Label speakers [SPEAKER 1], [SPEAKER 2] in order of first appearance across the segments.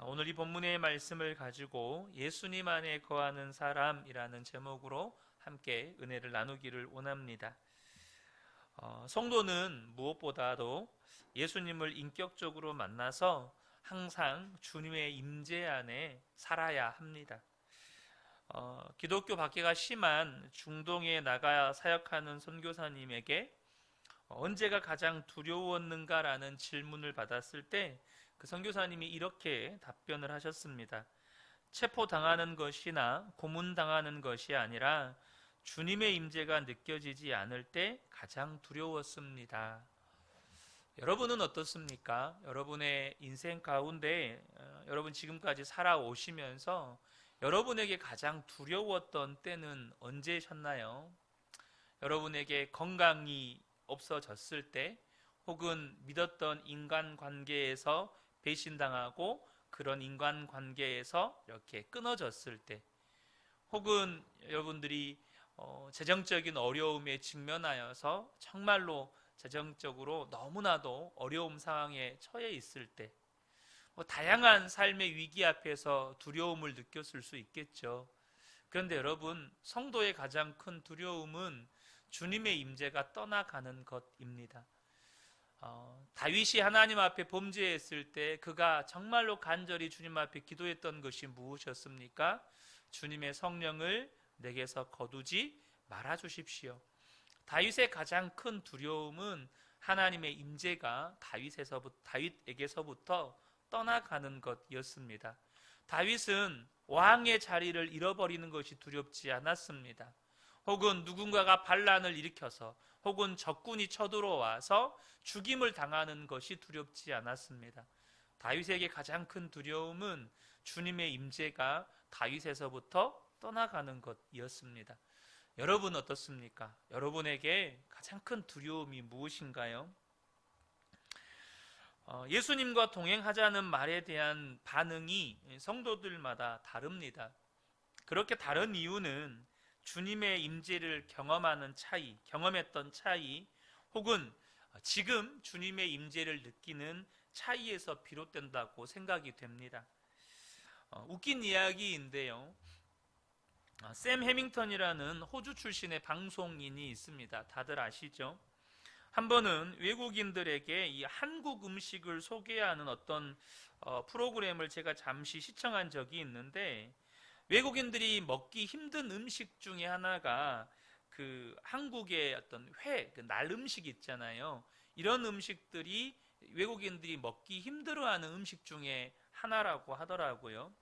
[SPEAKER 1] 오늘 이 본문의 말씀을 가지고 예수님 안에 거하는 사람이라는 제목으로 함께 은혜를 나누기를 원합니다. 성도는 무엇보다도 예수님을 인격적으로 만나서 항상 주님의 임재 안에 살아야 합니다. 기독교 박해가 심한 중동에 나가 사역하는 선교사님에게 언제가 가장 두려웠는가라는 질문을 받았을 때 그 선교사님이 이렇게 답변을 하셨습니다. 체포당하는 것이나 고문당하는 것이 아니라 주님의 임재가 느껴지지 않을 때 가장 두려웠습니다. 여러분은 어떻습니까? 여러분의 인생 가운데 여러분 지금까지 살아오시면서 여러분에게 가장 두려웠던 때는 언제셨나요? 여러분에게 건강이 없어졌을 때, 혹은 믿었던 인간관계에서 배신당하고 그런 인간관계에서 이렇게 끊어졌을 때, 혹은 여러분들이 재정적인 어려움에 직면하여서 정말로 재정적으로 너무나도 어려운 상황에 처해 있을 때, 다양한 삶의 위기 앞에서 두려움을 느꼈을 수 있겠죠. 그런데 여러분, 성도의 가장 큰 두려움은 주님의 임재가 떠나가는 것입니다. 다윗이 하나님 앞에 범죄했을 때 그가 정말로 간절히 주님 앞에 기도했던 것이 무엇이었습니까? 주님의 성령을 내게서 거두지 말아 주십시오. 다윗의 가장 큰 두려움은 하나님의 임재가 다윗에게서부터 떠나가는 것이었습니다. 다윗은 왕의 자리를 잃어버리는 것이 두렵지 않았습니다. 혹은 누군가가 반란을 일으켜서, 혹은 적군이 쳐들어와서 죽임을 당하는 것이 두렵지 않았습니다. 다윗에게 가장 큰 두려움은 주님의 임재가 다윗에서부터 떠나가는 것이었습니다. 여러분 어떻습니까? 여러분에게 가장 큰 두려움이 무엇인가요? 예수님과 동행하자는 말에 대한 반응이 성도들마다 다릅니다. 그렇게 다른 이유는 주님의 임재를 경험했던 차이, 혹은 지금 주님의 임재를 느끼는 차이에서 비롯된다고 생각이 됩니다. 웃긴 이야기인데요, 샘 해밍턴이라는 호주 출신의 방송인이 있습니다. 다들 아시죠? 한 번은 외국인들에게 이 한국 음식을 소개하는 어떤 프로그램을 제가 잠시 시청한 적이 있는데, 외국인들이 먹기 힘든 음식 중에 하나가 그 한국의 어떤 날 음식 있잖아요. 이런 음식들이 외국인들이 먹기 힘들어하는 음식 중에 하나라고 하더라고요.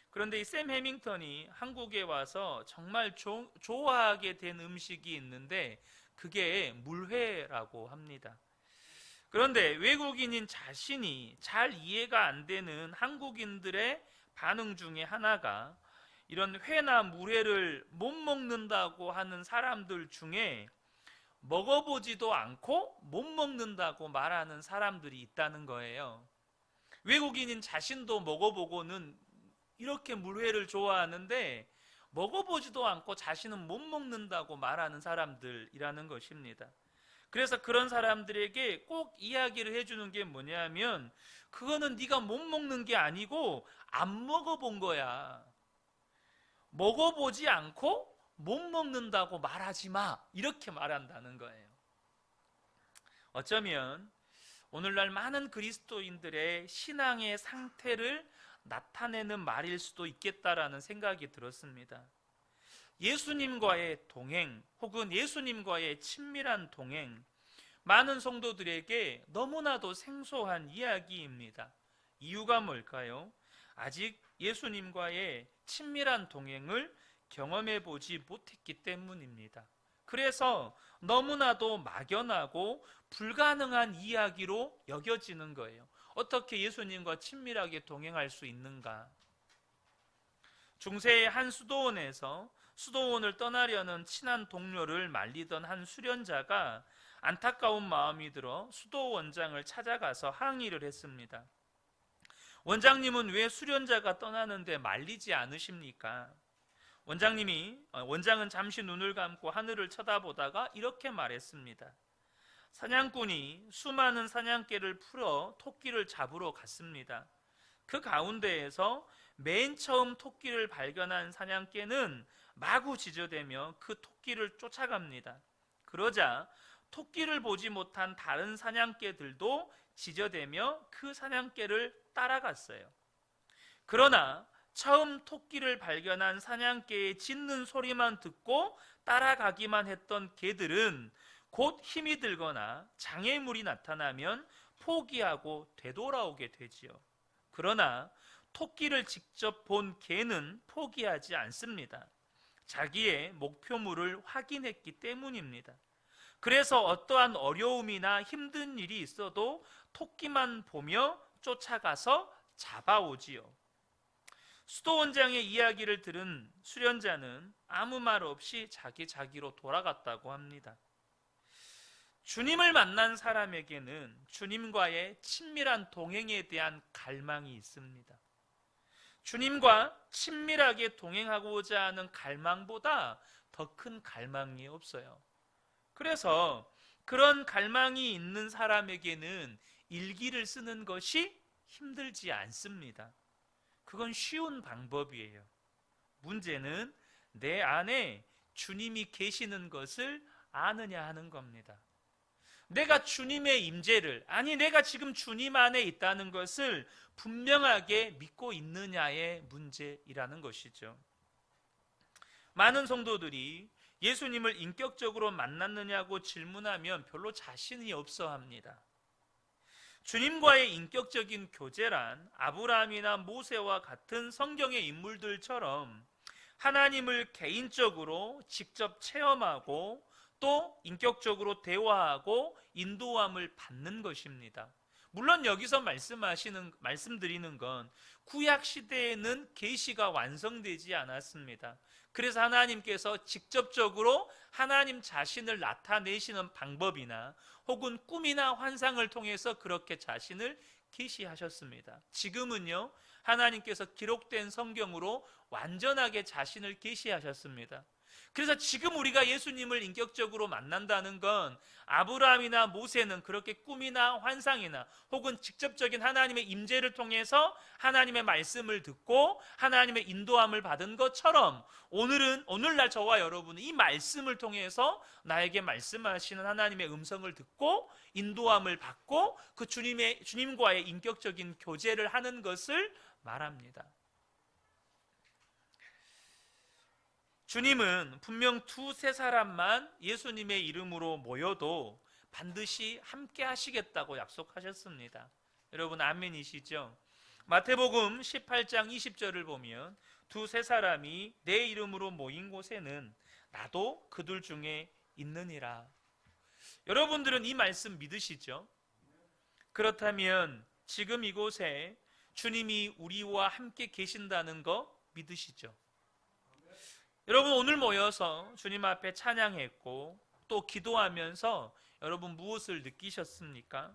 [SPEAKER 1] 그런데 이 샘 해밍턴이 한국에 와서 정말 좋아하게 된 음식이 있는데, 그게 물회라고 합니다. 그런데 외국인인 자신이 잘 이해가 안 되는 한국인들의 반응 중에 하나가, 이런 회나 물회를 못 먹는다고 하는 사람들 중에 먹어보지도 않고 못 먹는다고 말하는 사람들이 있다는 거예요. 외국인인 자신도 먹어보고는 이렇게 물회를 좋아하는데 먹어보지도 않고 자신은 못 먹는다고 말하는 사람들이라는 것입니다. 그래서 그런 사람들에게 꼭 이야기를 해주는 게 뭐냐면, 그거는 네가 못 먹는 게 아니고 안 먹어본 거야. 먹어보지 않고 못 먹는다고 말하지 마, 이렇게 말한다는 거예요. 어쩌면 오늘날 많은 그리스도인들의 신앙의 상태를 나타내는 말일 수도 있겠다라는 생각이 들었습니다. 예수님과의 동행, 혹은 예수님과의 친밀한 동행, 많은 성도들에게 너무나도 생소한 이야기입니다. 이유가 뭘까요? 아직 예수님과의 친밀한 동행을 경험해 보지 못했기 때문입니다. 그래서 너무나도 막연하고 불가능한 이야기로 여겨지는 거예요. 어떻게 예수님과 친밀하게 동행할 수 있는가? 중세의 한 수도원에서 수도원을 떠나려는 친한 동료를 말리던 한 수련자가 안타까운 마음이 들어 수도원장을 찾아가서 항의를 했습니다. 원장님은 왜 수련자가 떠나는데 말리지 않으십니까? 원장은 잠시 눈을 감고 하늘을 쳐다보다가 이렇게 말했습니다. 사냥꾼이 수많은 사냥개를 풀어 토끼를 잡으러 갔습니다. 그 가운데에서 맨 처음 토끼를 발견한 사냥개는 마구 지저대며 그 토끼를 쫓아갑니다. 그러자 토끼를 보지 못한 다른 사냥개들도 지저대며 그 사냥개를 따라갔어요. 그러나 처음 토끼를 발견한 사냥개의 짖는 소리만 듣고 따라가기만 했던 개들은 곧 힘이 들거나 장애물이 나타나면 포기하고 되돌아오게 되지요. 그러나 토끼를 직접 본 개는 포기하지 않습니다. 자기의 목표물을 확인했기 때문입니다. 그래서 어떠한 어려움이나 힘든 일이 있어도 토끼만 보며 쫓아가서 잡아오지요. 수도 원장의 이야기를 들은 수련자는 아무 말 없이 자기로 돌아갔다고 합니다. 주님을 만난 사람에게는 주님과의 친밀한 동행에 대한 갈망이 있습니다. 주님과 친밀하게 동행하고자 하는 갈망보다 더 큰 갈망이 없어요. 그래서 그런 갈망이 있는 사람에게는 일기를 쓰는 것이 힘들지 않습니다. 그건 쉬운 방법이에요. 문제는 내 안에 주님이 계시는 것을 아느냐 하는 겁니다. 내가 주님의 임재를, 내가 지금 주님 안에 있다는 것을 분명하게 믿고 있느냐의 문제이라는 것이죠. 많은 성도들이 예수님을 인격적으로 만났느냐고 질문하면 별로 자신이 없어 합니다. 주님과의 인격적인 교제란 아브라함이나 모세와 같은 성경의 인물들처럼 하나님을 개인적으로 직접 체험하고 또 인격적으로 대화하고 인도함을 받는 것입니다. 물론 여기서 말씀드리는 건 구약 시대에는 계시가 완성되지 않았습니다. 그래서 하나님께서 직접적으로 하나님 자신을 나타내시는 방법이나 혹은 꿈이나 환상을 통해서 그렇게 자신을 계시하셨습니다. 지금은요, 하나님께서 기록된 성경으로 완전하게 자신을 계시하셨습니다. 그래서 지금 우리가 예수님을 인격적으로 만난다는 건 아브라함이나 모세는 그렇게 꿈이나 환상이나 혹은 직접적인 하나님의 임재를 통해서 하나님의 말씀을 듣고 하나님의 인도함을 받은 것처럼 오늘날 저와 여러분은 이 말씀을 통해서 나에게 말씀하시는 하나님의 음성을 듣고 인도함을 받고 그 주님과의 인격적인 교제를 하는 것을 말합니다. 주님은 분명 두세 사람만 예수님의 이름으로 모여도 반드시 함께 하시겠다고 약속하셨습니다. 여러분 아멘이시죠? 마태복음 18장 20절을 보면 두세 사람이 내 이름으로 모인 곳에는 나도 그들 중에 있느니라. 여러분들은 이 말씀 믿으시죠? 그렇다면 지금 이곳에 주님이 우리와 함께 계신다는 거 믿으시죠? 여러분 오늘 모여서 주님 앞에 찬양했고 또 기도하면서 여러분 무엇을 느끼셨습니까?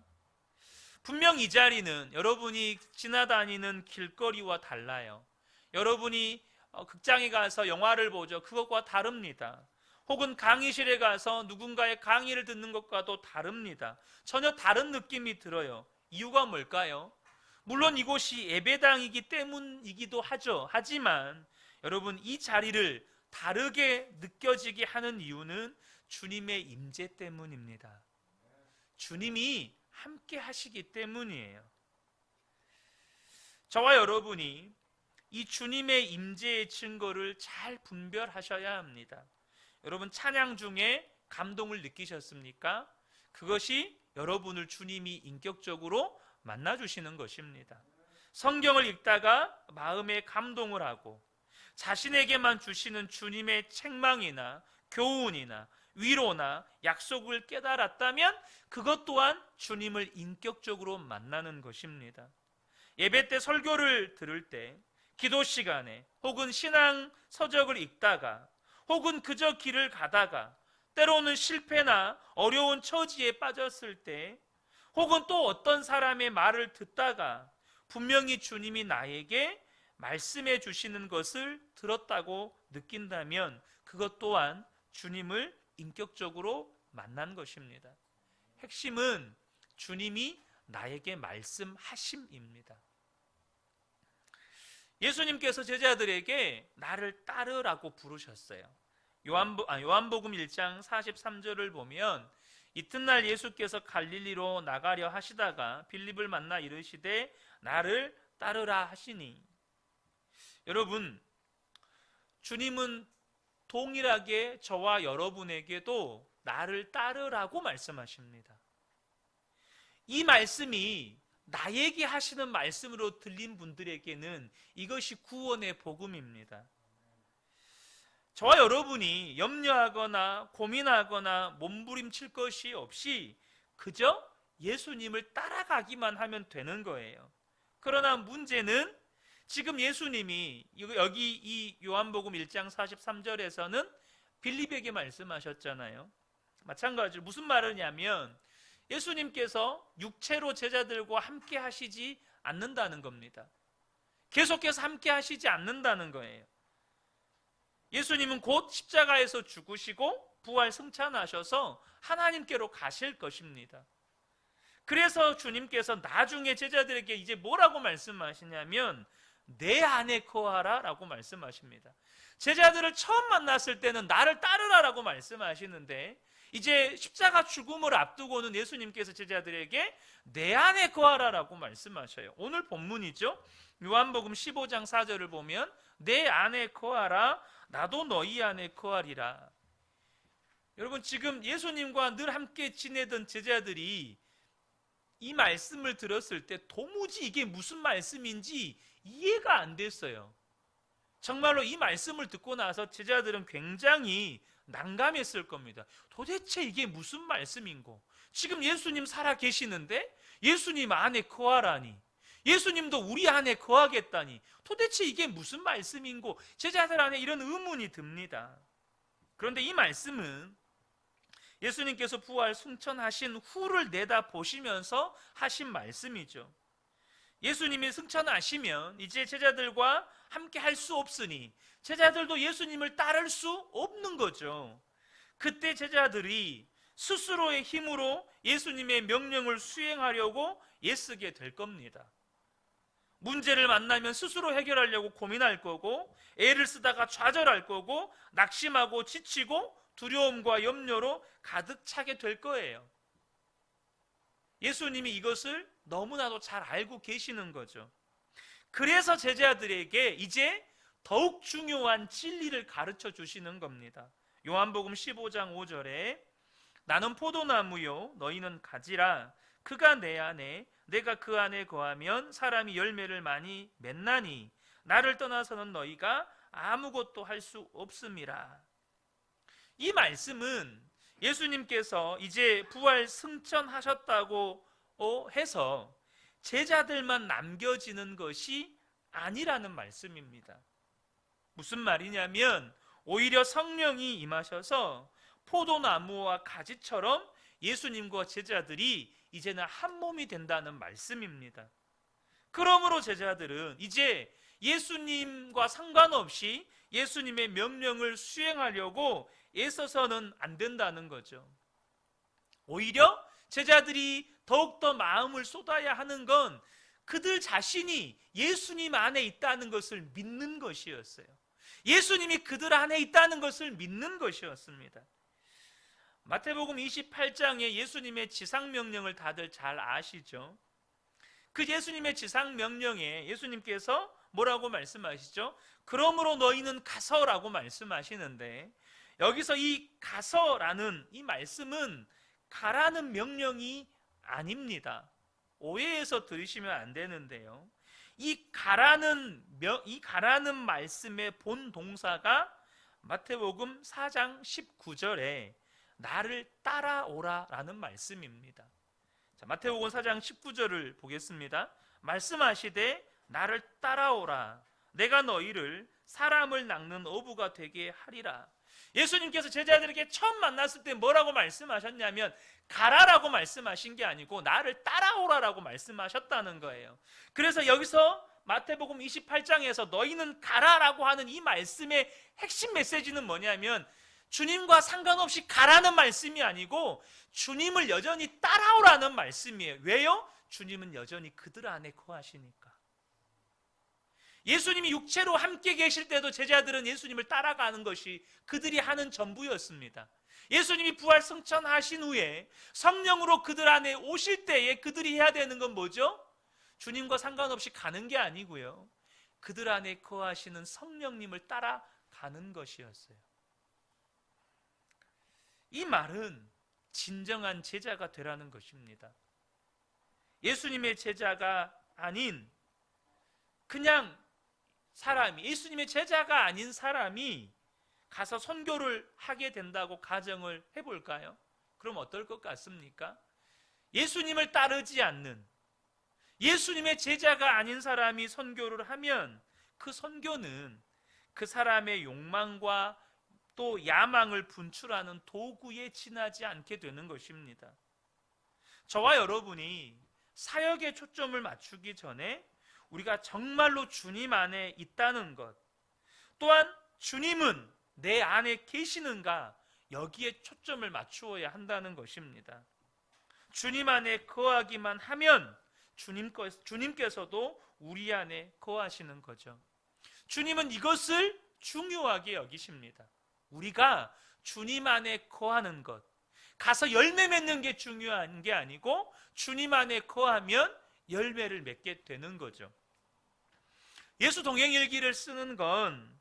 [SPEAKER 1] 분명 이 자리는 여러분이 지나다니는 길거리와 달라요. 여러분이 극장에 가서 영화를 보죠. 그것과 다릅니다. 혹은 강의실에 가서 누군가의 강의를 듣는 것과도 다릅니다. 전혀 다른 느낌이 들어요. 이유가 뭘까요? 물론 이곳이 예배당이기 때문이기도 하죠. 하지만 여러분 이 자리를 다르게 느껴지게 하는 이유는 주님의 임재 때문입니다. 주님이 함께 하시기 때문이에요. 저와 여러분이 이 주님의 임재의 증거를 잘 분별하셔야 합니다. 여러분 찬양 중에 감동을 느끼셨습니까? 그것이 여러분을 주님이 인격적으로 만나주시는 것입니다. 성경을 읽다가 마음에 감동을 하고 자신에게만 주시는 주님의 책망이나 교훈이나 위로나 약속을 깨달았다면 그것 또한 주님을 인격적으로 만나는 것입니다. 예배 때 설교를 들을 때, 기도 시간에 혹은 신앙 서적을 읽다가 혹은 그저 길을 가다가 때로는 실패나 어려운 처지에 빠졌을 때 혹은 또 어떤 사람의 말을 듣다가 분명히 주님이 나에게 말씀해 주시는 것을 들었다고 느낀다면 그것 또한 주님을 인격적으로 만난 것입니다. 핵심은 주님이 나에게 말씀하심입니다. 예수님께서 제자들에게 나를 따르라고 부르셨어요. 요한복음 1장 43절을 보면 이튿날 예수께서 갈릴리로 나가려 하시다가 빌립을 만나 이르시되 나를 따르라 하시니. 여러분, 주님은 동일하게 저와 여러분에게도 나를 따르라고 말씀하십니다. 이 말씀이 나에게 하시는 말씀으로 들린 분들에게는 이것이 구원의 복음입니다. 저와 여러분이 염려하거나 고민하거나 몸부림칠 것이 없이 그저 예수님을 따라가기만 하면 되는 거예요. 그러나 문제는 지금 예수님이 여기 이 요한복음 1장 43절에서는 빌립에게 말씀하셨잖아요. 마찬가지로 무슨 말이냐면 예수님께서 육체로 제자들과 함께 하시지 않는다는 겁니다. 계속해서 함께 하시지 않는다는 거예요. 예수님은 곧 십자가에서 죽으시고 부활 승천하셔서 하나님께로 가실 것입니다. 그래서 주님께서 나중에 제자들에게 이제 뭐라고 말씀하시냐면 내 안에 거하라 라고 말씀하십니다. 제자들을 처음 만났을 때는 나를 따르라 라고 말씀하시는데 이제 십자가 죽음을 앞두고는 예수님께서 제자들에게 내 안에 거하라 라고 말씀하셔요. 오늘 본문이죠. 요한복음 15장 4절을 보면 내 안에 거하라 나도 너희 안에 거하리라. 여러분, 지금 예수님과 늘 함께 지내던 제자들이 이 말씀을 들었을 때 도무지 이게 무슨 말씀인지 이해가 안 됐어요. 정말로 이 말씀을 듣고 나서 제자들은 굉장히 난감했을 겁니다. 도대체 이게 무슨 말씀인고? 지금 예수님 살아 계시는데 예수님 안에 거하라니, 예수님도 우리 안에 거하겠다니 도대체 이게 무슨 말씀인고? 제자들 안에 이런 의문이 듭니다. 그런데 이 말씀은 예수님께서 부활 승천하신 후를 내다보시면서 하신 말씀이죠. 예수님이 승천하시면 이제 제자들과 함께 할 수 없으니 제자들도 예수님을 따를 수 없는 거죠. 그때 제자들이 스스로의 힘으로 예수님의 명령을 수행하려고 애쓰게 될 겁니다. 문제를 만나면 스스로 해결하려고 고민할 거고, 애를 쓰다가 좌절할 거고, 낙심하고 지치고 두려움과 염려로 가득 차게 될 거예요. 예수님이 이것을 너무나도 잘 알고 계시는 거죠. 그래서 제자들에게 이제 더욱 중요한 진리를 가르쳐 주시는 겁니다. 요한복음 15장 5절에 나는 포도나무요 너희는 가지라. 그가 내 안에 내가 그 안에 거하면 사람이 열매를 많이 맺나니 나를 떠나서는 너희가 아무것도 할 수 없음이라. 이 말씀은 예수님께서 이제 부활 승천하셨다고 해서 제자들만 남겨지는 것이 아니라는 말씀입니다. 무슨 말이냐면 오히려 성령이 임하셔서 포도나무와 가지처럼 예수님과 제자들이 이제는 한 몸이 된다는 말씀입니다. 그러므로 제자들은 이제 예수님과 상관없이 예수님의 명령을 수행하려고 애써서는 안 된다는 거죠. 오히려 제자들이 더욱더 마음을 쏟아야 하는 건 그들 자신이 예수님 안에 있다는 것을 믿는 것이었어요. 예수님이 그들 안에 있다는 것을 믿는 것이었습니다. 마태복음 28장에 예수님의 지상명령을 다들 잘 아시죠? 그 예수님의 지상명령에 예수님께서 뭐라고 말씀하시죠? 그러므로 너희는 가서라고 말씀하시는데, 여기서 이 가서라는 이 말씀은 가라는 명령이 아닙니다. 오해해서 들으시면 안 되는데요. 이 가라는 말씀의 본 동사가 마태복음 4장 19절에 나를 따라오라 라는 말씀입니다. 자, 마태복음 4장 19절을 보겠습니다. 말씀하시되 나를 따라오라. 내가 너희를 사람을 낚는 어부가 되게 하리라. 예수님께서 제자들에게 처음 만났을 때 뭐라고 말씀하셨냐면 가라라고 말씀하신 게 아니고 나를 따라오라라고 말씀하셨다는 거예요. 그래서 여기서 마태복음 28장에서 너희는 가라라고 하는 이 말씀의 핵심 메시지는 뭐냐면 주님과 상관없이 가라는 말씀이 아니고 주님을 여전히 따라오라는 말씀이에요. 왜요? 주님은 여전히 그들 안에 거하시니까. 예수님이 육체로 함께 계실 때도 제자들은 예수님을 따라가는 것이 그들이 하는 전부였습니다. 예수님이 부활 승천하신 후에 성령으로 그들 안에 오실 때에 그들이 해야 되는 건 뭐죠? 주님과 상관없이 가는 게 아니고요, 그들 안에 거하시는 성령님을 따라가는 것이었어요. 이 말은 진정한 제자가 되라는 것입니다. 예수님의 제자가 아닌 그냥 사람이, 예수님의 제자가 아닌 사람이 가서 선교를 하게 된다고 가정을 해볼까요? 그럼 어떨 것 같습니까? 예수님을 따르지 않는, 예수님의 제자가 아닌 사람이 선교를 하면 그 선교는 그 사람의 욕망과 또 야망을 분출하는 도구에 지나지 않게 되는 것입니다. 저와 여러분이 사역에 초점을 맞추기 전에 우리가 정말로 주님 안에 있다는 것, 또한 주님은 내 안에 계시는가, 여기에 초점을 맞추어야 한다는 것입니다. 주님 안에 거하기만 하면 주님께서도 우리 안에 거하시는 거죠. 주님은 이것을 중요하게 여기십니다. 우리가 주님 안에 거하는 것, 가서 열매 맺는 게 중요한 게 아니고 주님 안에 거하면 열매를 맺게 되는 거죠. 예수 동행일기를 쓰는 건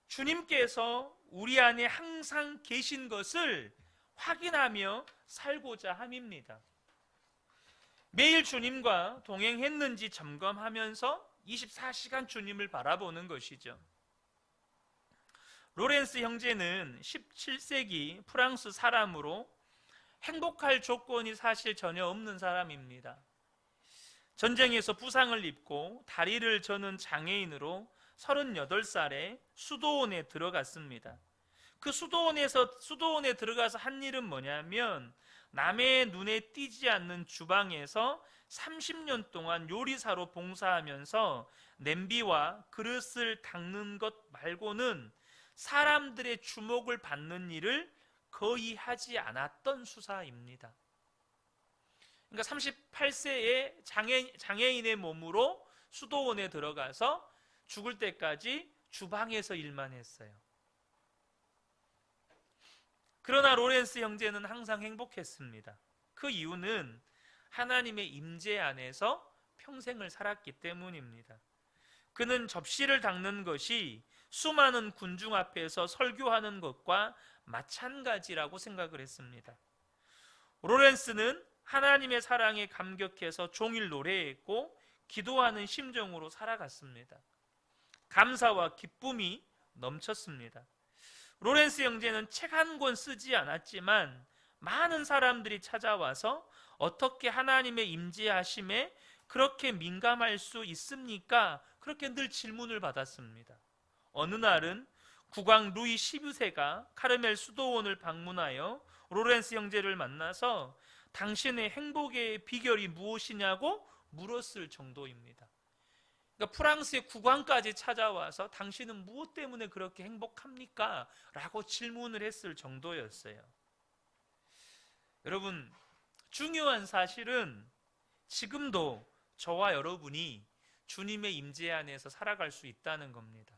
[SPEAKER 1] 주님께서 우리 안에 항상 계신 것을 확인하며 살고자 함입니다. 매일 주님과 동행했는지 점검하면서 24시간 주님을 바라보는 것이죠. 로렌스 형제는 17세기 프랑스 사람으로 행복할 조건이 사실 전혀 없는 사람입니다. 전쟁에서 부상을 입고 다리를 저는 장애인으로 38살에 수도원에 들어갔습니다. 그 수도원에 들어가서 한 일은 뭐냐면 남의 눈에 띄지 않는 주방에서 30년 동안 요리사로 봉사하면서 냄비와 그릇을 닦는 것 말고는 사람들의 주목을 받는 일을 거의 하지 않았던 수사입니다. 그러니까 38세의 장애인의 몸으로 수도원에 들어가서 죽을 때까지 주방에서 일만 했어요. 그러나 로렌스 형제는 항상 행복했습니다. 그 이유는 하나님의 임재 안에서 평생을 살았기 때문입니다. 그는 접시를 닦는 것이 수많은 군중 앞에서 설교하는 것과 마찬가지라고 생각을 했습니다. 로렌스는 하나님의 사랑에 감격해서 종일 노래했고 기도하는 심정으로 살아갔습니다. 감사와 기쁨이 넘쳤습니다. 로렌스 형제는 책 한 권 쓰지 않았지만 많은 사람들이 찾아와서 어떻게 하나님의 임재하심에 그렇게 민감할 수 있습니까? 그렇게 늘 질문을 받았습니다. 어느 날은 국왕 루이 12세가 카르멜 수도원을 방문하여 로렌스 형제를 만나서 당신의 행복의 비결이 무엇이냐고 물었을 정도입니다. 그러니까 프랑스의 국왕까지 찾아와서 당신은 무엇 때문에 그렇게 행복합니까? 라고 질문을 했을 정도였어요. 여러분, 중요한 사실은 지금도 저와 여러분이 주님의 임재 안에서 살아갈 수 있다는 겁니다.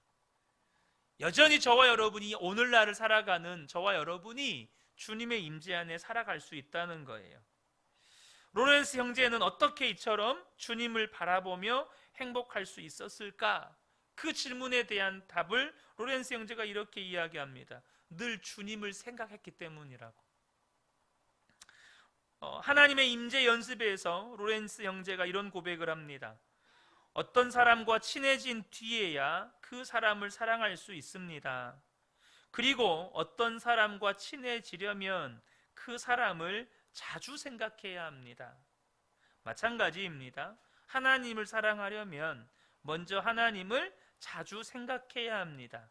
[SPEAKER 1] 여전히 저와 여러분이 오늘날을 살아가는 저와 여러분이 주님의 임재 안에 살아갈 수 있다는 거예요. 로렌스 형제는 어떻게 이처럼 주님을 바라보며 행복할 수 있었을까? 그 질문에 대한 답을 로렌스 형제가 이렇게 이야기합니다. 늘 주님을 생각했기 때문이라고. 하나님의 임재 연습에서 로렌스 형제가 이런 고백을 합니다. 어떤 사람과 친해진 뒤에야 그 사람을 사랑할 수 있습니다. 그리고 어떤 사람과 친해지려면 그 사람을 자주 생각해야 합니다. 마찬가지입니다. 하나님을 사랑하려면 먼저 하나님을 자주 생각해야 합니다.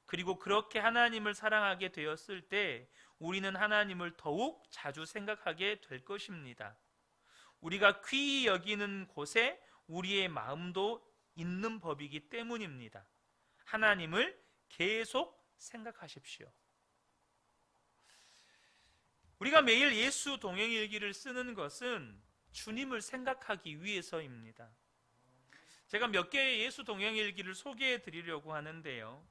[SPEAKER 1] 그리고 그렇게 하나님을 사랑하게 되었을 때 우리는 하나님을 더욱 자주 생각하게 될 것입니다. 우리가 귀히 여기는 곳에 우리의 마음도 있는 법이기 때문입니다. 하나님을 계속 생각하십시오. 우리가 매일 예수 동행일기를 쓰는 것은 주님을 생각하기 위해서입니다. 제가 몇 개의 예수 동행일기를 소개해 드리려고 하는데요.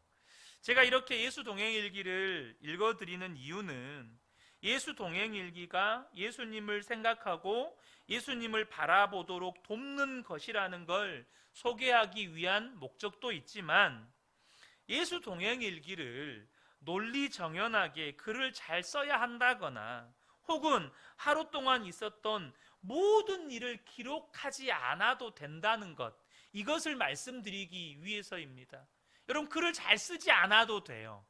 [SPEAKER 1] 제가 이렇게 예수 동행일기를 읽어 드리는 이유는 예수 동행일기가 예수님을 생각하고 예수님을 바라보도록 돕는 것이라는 걸 소개하기 위한 목적도 있지만, 예수 동행일기를 논리정연하게 글을 잘 써야 한다거나 혹은 하루 동안 있었던 모든 일을 기록하지 않아도 된다는 것, 이것을 말씀드리기 위해서입니다. 여러분, 글을 잘 쓰지 않아도 돼요.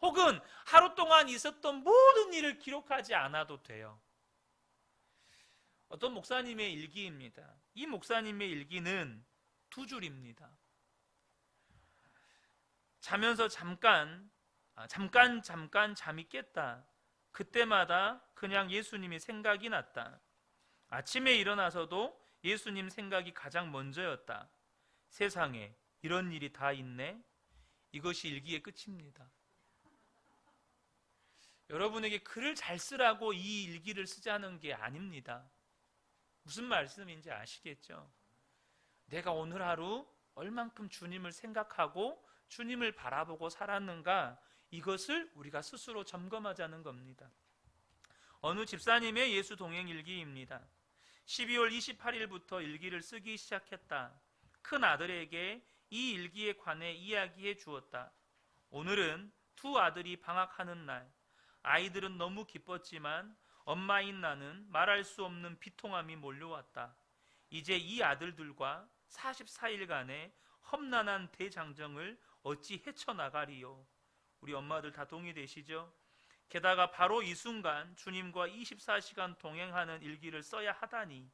[SPEAKER 1] 혹은 하루 동안 있었던 모든 일을 기록하지 않아도 돼요. 어떤 목사님의 일기입니다. 이 목사님의 일기는 2줄입니다. 자면서 잠깐 잠이 깼다. 그때마다 그냥 예수님이 생각이 났다. 아침에 일어나서도 예수님 생각이 가장 먼저였다. 세상에 이런 일이 다 있네. 이것이 일기의 끝입니다. 여러분에게 글을 잘 쓰라고 이 일기를 쓰자는 게 아닙니다. 무슨 말씀인지 아시겠죠? 내가 오늘 하루 얼만큼 주님을 생각하고 주님을 바라보고 살았는가, 이것을 우리가 스스로 점검하자는 겁니다. 어느 집사님의 예수 동행 일기입니다. 12월 28일부터 일기를 쓰기 시작했다. 큰 아들에게 이 일기에 관해 이야기해 주었다. 오늘은 2 아들이 방학하는 날. 아이들은 너무 기뻤지만 엄마인 나는 말할 수 없는 비통함이 몰려왔다. 이제 이 아들들과 44일간의 험난한 대장정을 어찌 헤쳐나가리요. 우리 엄마들 다 동의되시죠? 게다가 바로 이 순간 주님과 24시간 동행하는 일기를 써야 하다니.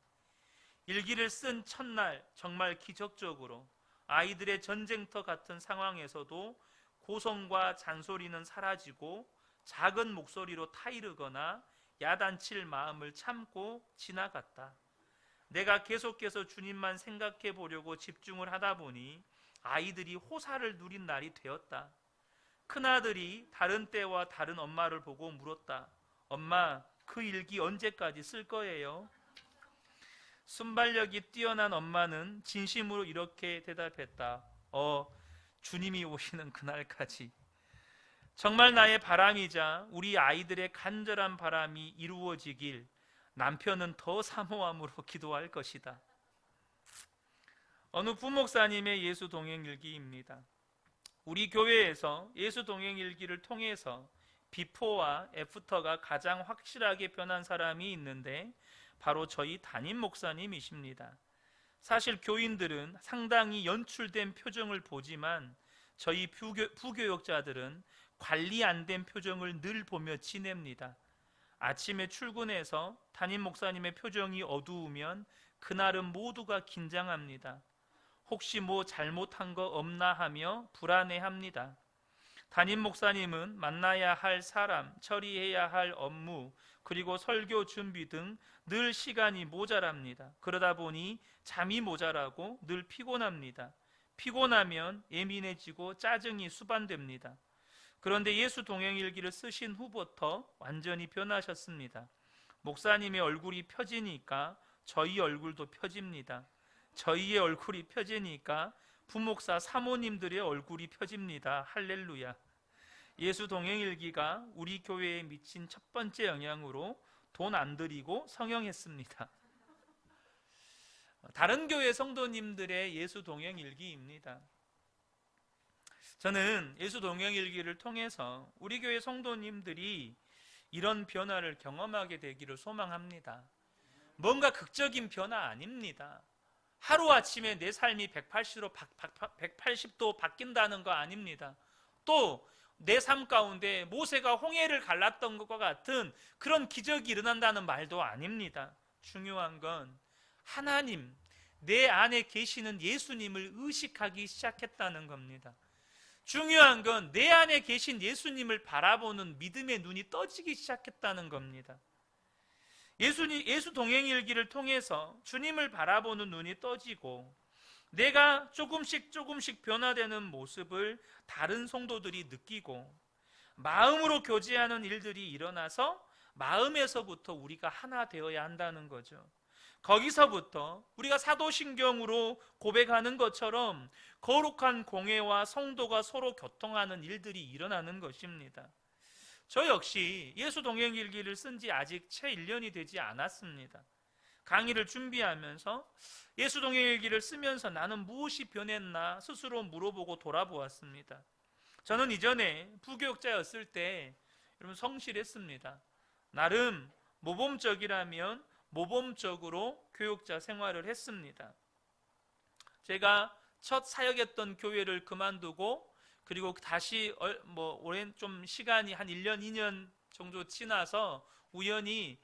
[SPEAKER 1] 일기를 쓴 첫날 정말 기적적으로 아이들의 전쟁터 같은 상황에서도 고성과 잔소리는 사라지고 작은 목소리로 타이르거나 야단칠 마음을 참고 지나갔다. 내가 계속해서 주님만 생각해 보려고 집중을 하다 보니 아이들이 호사를 누린 날이 되었다. 큰아들이 다른 때와 다른 엄마를 보고 물었다. 엄마, 그 일기 언제까지 쓸 거예요? 순발력이 뛰어난 엄마는 진심으로 이렇게 대답했다. 주님이 오시는 그날까지. 정말 나의 바람이자 우리 아이들의 간절한 바람이 이루어지길 남편은 더 사모함으로 기도할 것이다. 어느 부목사님의 예수 동행일기입니다. 우리 교회에서 예수 동행일기를 통해서 비포와 애프터가 가장 확실하게 변한 사람이 있는데 바로 저희 담임 목사님이십니다. 사실 교인들은 상당히 연출된 표정을 보지만 저희 부교역자들은 관리 안 된 표정을 늘 보며 지냅니다. 아침에 출근해서 담임 목사님의 표정이 어두우면 그날은 모두가 긴장합니다. 혹시 뭐 잘못한 거 없나 하며 불안해합니다. 담임 목사님은 만나야 할 사람, 처리해야 할 업무, 그리고 설교 준비 등 늘 시간이 모자랍니다. 그러다 보니 잠이 모자라고 늘 피곤합니다. 피곤하면 예민해지고 짜증이 수반됩니다. 그런데 예수 동행일기를 쓰신 후부터 완전히 변하셨습니다. 목사님의 얼굴이 펴지니까 저희 얼굴도 펴집니다. 저희의 얼굴이 펴지니까 부목사 사모님들의 얼굴이 펴집니다. 할렐루야. 예수 동행일기가 우리 교회에 미친 첫 번째 영향으로 돈 안 들이고 성형했습니다. 다른 교회 성도님들의 예수 동행일기입니다. 저는 예수 동행일기를 통해서 우리 교회 성도님들이 이런 변화를 경험하게 되기를 소망합니다. 뭔가 극적인 변화 아닙니다. 하루아침에 내 삶이 180도 바뀐다는 거 아닙니다. 또 내 삶 가운데 모세가 홍해를 갈랐던 것과 같은 그런 기적이 일어난다는 말도 아닙니다. 중요한 건 하나님, 내 안에 계시는 예수님을 의식하기 시작했다는 겁니다. 중요한 건 내 안에 계신 예수님을 바라보는 믿음의 눈이 떠지기 시작했다는 겁니다. 예수 동행일기를 통해서 주님을 바라보는 눈이 떠지고 내가 조금씩 변화되는 모습을 다른 성도들이 느끼고 마음으로 교제하는 일들이 일어나서 마음에서부터 우리가 하나 되어야 한다는 거죠. 거기서부터 우리가 사도신경으로 고백하는 것처럼 거룩한 공회와 성도가 서로 교통하는 일들이 일어나는 것입니다. 저 역시 예수 동행일기를 쓴 지 아직 채 1년이 되지 않았습니다. 강의를 준비하면서 예수 동행일기를 쓰면서 나는 무엇이 변했나 스스로 물어보고 돌아보았습니다. 저는 이전에 부교육자였을 때 여러분 성실했습니다. 나름 모범적이라면 모범적으로 교육자 생활을 했습니다. 제가 첫 사역했던 교회를 그만두고 그리고 다시 오랜 좀 시간이 한 1년, 2년 정도 지나서 우연히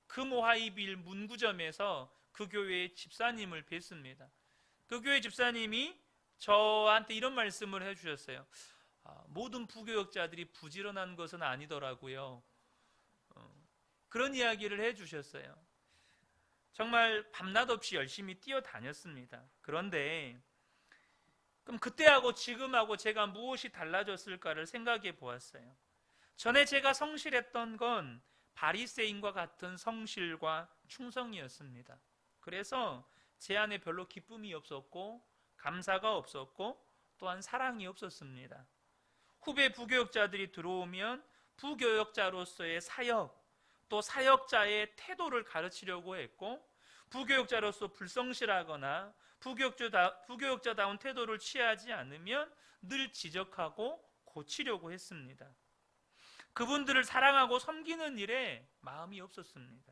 [SPEAKER 1] 금호하이빌 문구점에서 그 교회의 집사님을 뵀습니다. 그 교회 집사님이 저한테 이런 말씀을 해주셨어요. 모든 부교역자들이 부지런한 것은 아니더라고요. 그런 이야기를 해주셨어요. 정말 밤낮 없이 열심히 뛰어다녔습니다. 그런데 그럼 그때하고 지금하고 제가 무엇이 달라졌을까를 생각해 보았어요. 전에 제가 성실했던 건 바리새인과 같은 성실과 충성이었습니다. 그래서 제 안에 별로 기쁨이 없었고 감사가 없었고 또한 사랑이 없었습니다. 후배 부교역자들이 들어오면 부교역자로서의 사역, 또 사역자의 태도를 가르치려고 했고 부교역자로서 불성실하거나 부교역자다운 태도를 취하지 않으면 늘 지적하고 고치려고 했습니다. 그분들을 사랑하고 섬기는 일에 마음이 없었습니다.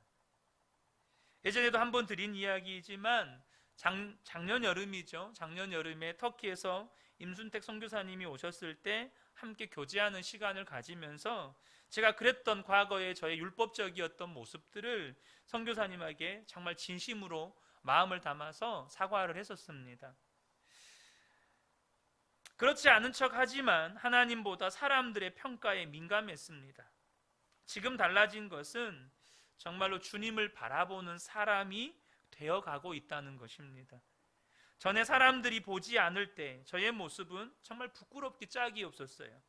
[SPEAKER 1] 예전에도 한번 드린 이야기이지만 작년 여름이죠. 작년 여름에 터키에서 임순택 선교사님이 오셨을 때 함께 교제하는 시간을 가지면서 제가 그랬던 과거의 저의 율법적이었던 모습들을 선교사님에게 정말 진심으로 마음을 담아서 사과를 했었습니다. 그렇지 않은 척 하지만 하나님보다 사람들의 평가에 민감했습니다. 지금 달라진 것은 정말로 주님을 바라보는 사람이 되어가고 있다는 것입니다. 전에 사람들이 보지 않을 때 저의 모습은 정말 부끄럽기 짝이 없었어요.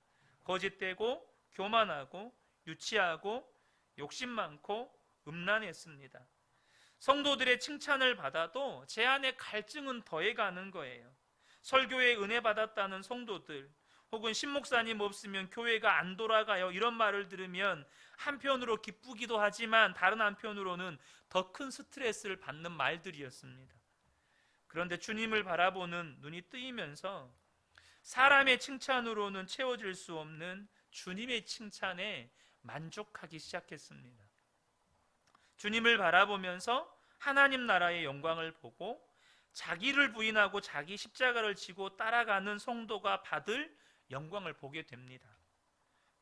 [SPEAKER 1] 거짓되고 교만하고 유치하고 욕심 많고 음란했습니다. 성도들의 칭찬을 받아도 제 안에 갈증은 더해가는 거예요. 설교에 은혜 받았다는 성도들 혹은 신목사님 없으면 교회가 안 돌아가요 이런 말을 들으면 한편으로 기쁘기도 하지만 다른 한편으로는 더 큰 스트레스를 받는 말들이었습니다. 그런데 주님을 바라보는 눈이 뜨이면서 사람의 칭찬으로는 채워질 수 없는 주님의 칭찬에 만족하기 시작했습니다. 주님을 바라보면서 하나님 나라의 영광을 보고 자기를 부인하고 자기 십자가를 지고 따라가는 성도가 받을 영광을 보게 됩니다.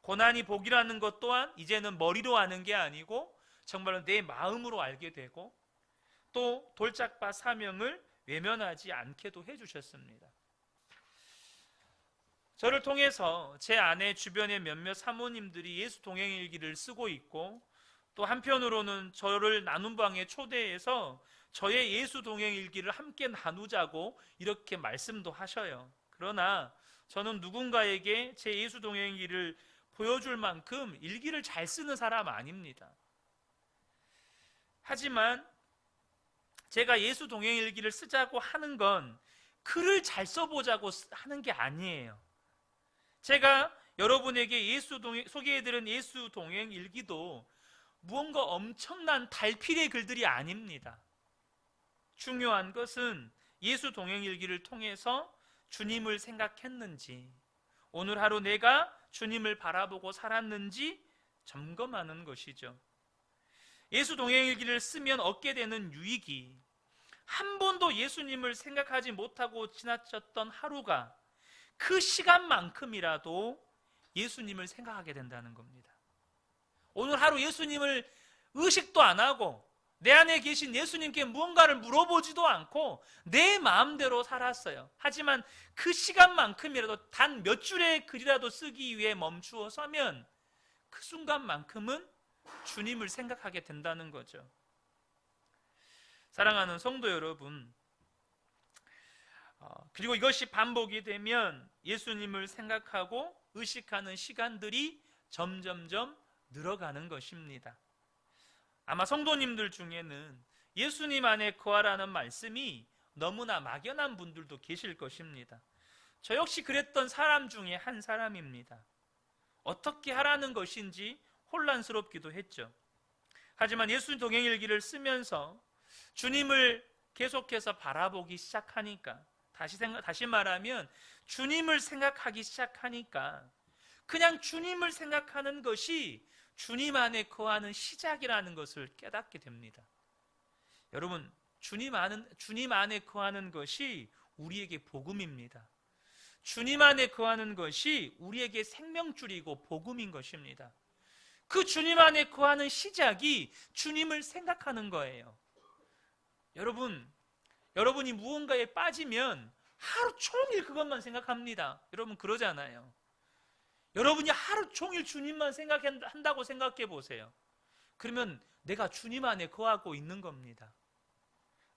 [SPEAKER 1] 고난이 복이라는 것 또한 이제는 머리로 아는 게 아니고 정말로 내 마음으로 알게 되고 또 돌짝밭 사명을 외면하지 않게도 해주셨습니다. 저를 통해서 제 아내 주변의 몇몇 사모님들이 예수 동행일기를 쓰고 있고 또 한편으로는 저를 나눔방에 초대해서 저의 예수 동행일기를 함께 나누자고 이렇게 말씀도 하셔요. 그러나 저는 누군가에게 제 예수 동행일기를 보여줄 만큼 일기를 잘 쓰는 사람 아닙니다. 하지만 제가 예수 동행일기를 쓰자고 하는 건 글을 잘 써보자고 하는 게 아니에요. 제가 여러분에게 소개해드린 예수 동행일기도 무언가 엄청난 달필의 글들이 아닙니다. 중요한 것은 예수 동행일기를 통해서 주님을 생각했는지, 오늘 하루 내가 주님을 바라보고 살았는지 점검하는 것이죠. 예수 동행일기를 쓰면 얻게 되는 유익이 한 번도 예수님을 생각하지 못하고 지나쳤던 하루가 그 시간만큼이라도 예수님을 생각하게 된다는 겁니다. 오늘 하루 예수님을 의식도 안 하고 내 안에 계신 예수님께 무언가를 물어보지도 않고 내 마음대로 살았어요. 하지만 그 시간만큼이라도 단 몇 줄의 글이라도 쓰기 위해 멈추어 서면 그 순간만큼은 주님을 생각하게 된다는 거죠. 사랑하는 성도 여러분, 그리고 이것이 반복이 되면 예수님을 생각하고 의식하는 시간들이 점점점 늘어가는 것입니다. 아마 성도님들 중에는 예수님 안에 거하라는 말씀이 너무나 막연한 분들도 계실 것입니다. 저 역시 그랬던 사람 중에 한 사람입니다. 어떻게 하라는 것인지 혼란스럽기도 했죠. 하지만 예수님 동행일기를 쓰면서 주님을 계속해서 바라보기 시작하니까, 다시 말하면 주님을 생각하기 시작하니까, 그냥 주님을 생각하는 것이 주님 안에 거하는 시작이라는 것을 깨닫게 됩니다. 여러분, 주님 안에 거하는 것이 우리에게 복음입니다. 주님 안에 거하는 것이 우리에게 생명줄이고 복음인 것입니다. 그 주님 안에 거하는 시작이 주님을 생각하는 거예요. 여러분이 무언가에 빠지면 하루 종일 그것만 생각합니다. 여러분 그러잖아요. 여러분이 하루 종일 주님만 생각한다고 생각해 보세요. 그러면 내가 주님 안에 거하고 있는 겁니다.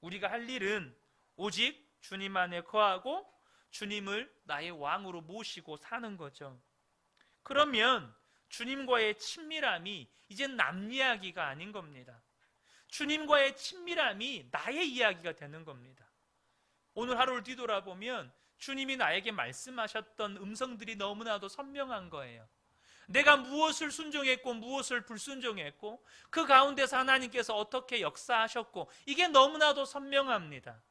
[SPEAKER 1] 우리가 할 일은 오직 주님 안에 거하고 주님을 나의 왕으로 모시고 사는 거죠. 그러면 주님과의 친밀함이 이젠 남 이야기가 아닌 겁니다. 주님과의 친밀함이 나의 이야기가 되는 겁니다. 오늘 하루를 뒤돌아보면 주님이 나에게 말씀하셨던 음성들이 너무나도 선명한 거예요. 내가 무엇을 순종했고 무엇을 불순종했고 그 가운데서 하나님께서 어떻게 역사하셨고 이게 너무나도 선명합니다.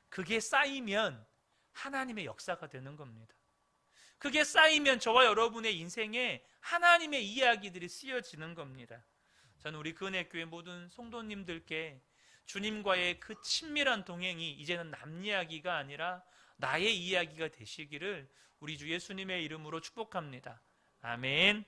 [SPEAKER 1] 그게 쌓이면 하나님의 역사가 되는 겁니다. 그게 쌓이면 저와 여러분의 인생에 하나님의 이야기들이 쓰여지는 겁니다. 저는 우리 그은혜교회 모든 성도님들께 주님과의 그 친밀한 동행이 이제는 남 이야기가 아니라 나의 이야기가 되시기를 우리 주 예수님의 이름으로 축복합니다. 아멘.